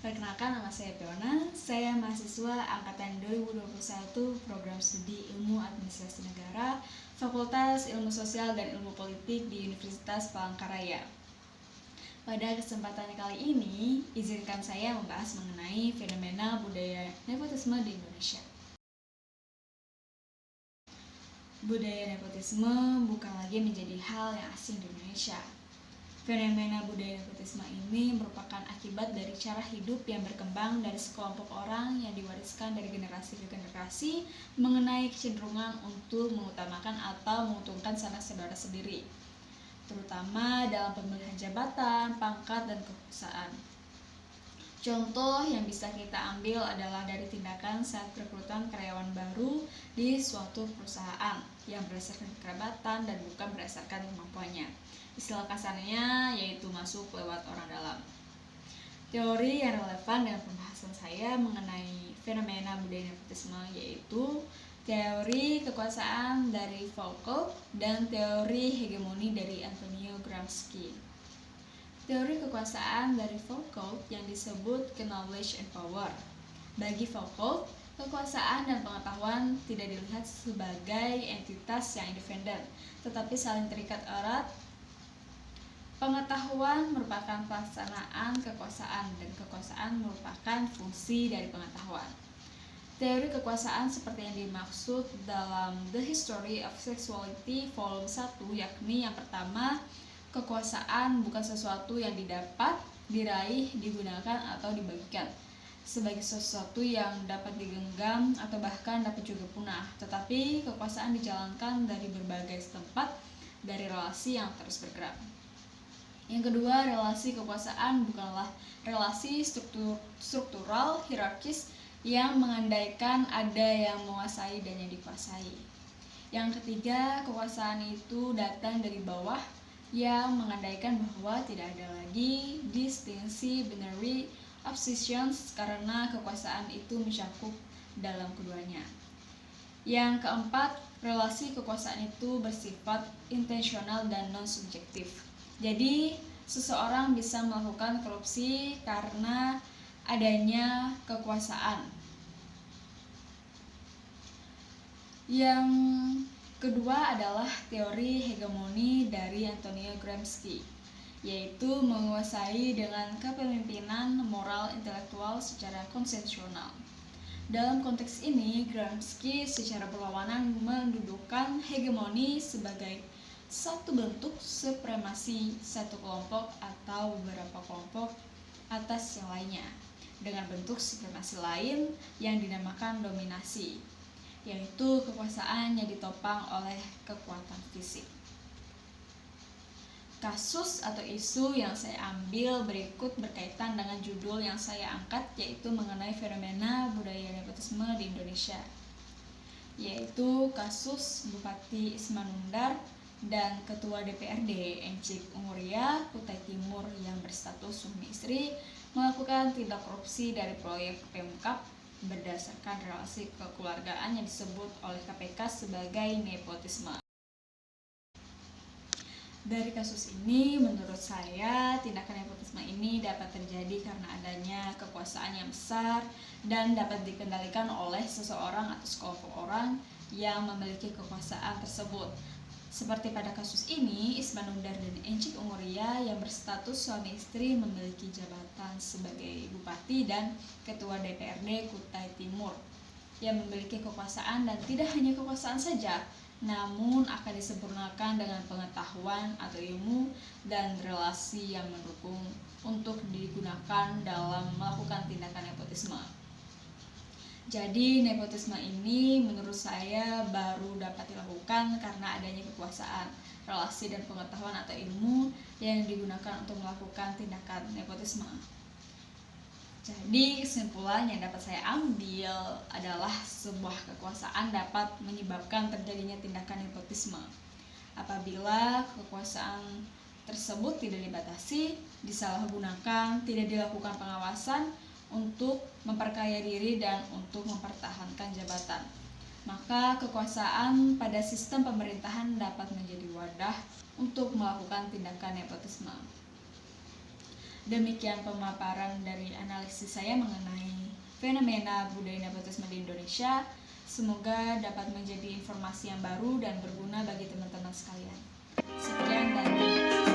Perkenalkan, nama saya Fiona. Saya mahasiswa angkatan 2021 Program Studi Ilmu Administrasi Negara, Fakultas Ilmu Sosial dan Ilmu Politik di Universitas Palangkaraya. Pada kesempatan kali ini, izinkan saya membahas mengenai fenomena budaya nepotisme di Indonesia. Budaya nepotisme bukan lagi menjadi hal yang asing di Indonesia. Fenomena budaya nepotisme ini merupakan akibat dari cara hidup yang berkembang dari sekelompok orang yang diwariskan dari generasi ke generasi mengenai kecenderungan untuk mengutamakan atau menguntungkan sanak saudara sendiri, terutama dalam pemilihan jabatan, pangkat, dan kekuasaan. Contoh yang bisa kita ambil adalah dari tindakan saat perekrutan karyawan baru di suatu perusahaan yang berdasarkan kekerabatan dan bukan berdasarkan kemampuannya. Istilah kasarnya yaitu masuk lewat orang dalam. Teori yang relevan dengan pembahasan saya mengenai fenomena budaya nepotisme yaitu teori kekuasaan dari Foucault dan teori hegemoni dari Antonio Gramsci. Teori kekuasaan dari Foucault yang disebut knowledge and power. Bagi Foucault, kekuasaan dan pengetahuan tidak dilihat sebagai entitas yang independen, tetapi saling terikat erat. Pengetahuan merupakan pelaksanaan kekuasaan dan kekuasaan merupakan fungsi dari pengetahuan. Teori kekuasaan seperti yang dimaksud dalam The History of Sexuality volume 1, yakni yang pertama, kekuasaan bukan sesuatu yang didapat, diraih, digunakan, atau dibagikan sebagai sesuatu yang dapat digenggam atau bahkan dapat juga punah, tetapi kekuasaan dijalankan dari berbagai tempat dari relasi yang terus bergerak. Yang kedua, relasi kekuasaan bukanlah relasi struktural hierarkis yang mengandaikan ada yang menguasai dan yang dikuasai. Yang ketiga, kekuasaan itu datang dari bawah yang mengandaikan bahwa tidak ada lagi distingsi binary oppositions karena kekuasaan itu mencakup dalam keduanya. Yang keempat, relasi kekuasaan itu bersifat intensional dan non-subjektif. Jadi, seseorang bisa melakukan korupsi karena adanya kekuasaan. Yang kedua adalah teori hegemoni dari Antonio Gramsci, yaitu menguasai dengan kepemimpinan moral intelektual secara konsensual. Dalam konteks ini, Gramsci secara berlawanan mendudukkan hegemoni sebagai satu bentuk supremasi satu kelompok atau beberapa kelompok atas yang lainnya, dengan bentuk supremasi lain yang dinamakan dominasi, yaitu kekuasaan yang ditopang oleh kekuatan fisik. Kasus atau isu yang saya ambil berikut berkaitan dengan judul yang saya angkat, yaitu mengenai fenomena budaya nepotisme di Indonesia, yaitu kasus Bupati Ismanundar dan Ketua DPRD Encik Unguria Kutai Timur yang berstatus suami istri melakukan tindak korupsi dari proyek Pemkab berdasarkan relasi kekeluargaan yang disebut oleh KPK sebagai nepotisme. Dari kasus ini, menurut saya, tindakan nepotisme ini dapat terjadi karena adanya kekuasaan yang besar dan dapat dikendalikan oleh seseorang atau sekelompok orang yang memiliki kekuasaan tersebut. Seperti pada kasus ini, Ismanundar dan Encik Unguria yang berstatus suami istri memiliki jabatan sebagai Bupati dan Ketua DPRD Kutai Timur yang memiliki kekuasaan, dan tidak hanya kekuasaan saja, namun akan disempurnakan dengan pengetahuan atau ilmu dan relasi yang mendukung untuk digunakan dalam melakukan tindakan nepotisme. Jadi nepotisme ini menurut saya baru dapat dilakukan karena adanya kekuasaan, relasi, dan pengetahuan atau ilmu yang digunakan untuk melakukan tindakan nepotisme. Jadi kesimpulan yang dapat saya ambil adalah sebuah kekuasaan dapat menyebabkan terjadinya tindakan nepotisme apabila kekuasaan tersebut tidak dibatasi, disalahgunakan, tidak dilakukan pengawasan untuk memperkaya diri dan untuk mempertahankan jabatan. Maka kekuasaan pada sistem pemerintahan dapat menjadi wadah untuk melakukan tindakan nepotisme. Demikian pemaparan dari analisis saya mengenai fenomena budaya nepotisme di Indonesia. Semoga dapat menjadi informasi yang baru dan berguna bagi teman-teman sekalian. Sekian dan terima kasih.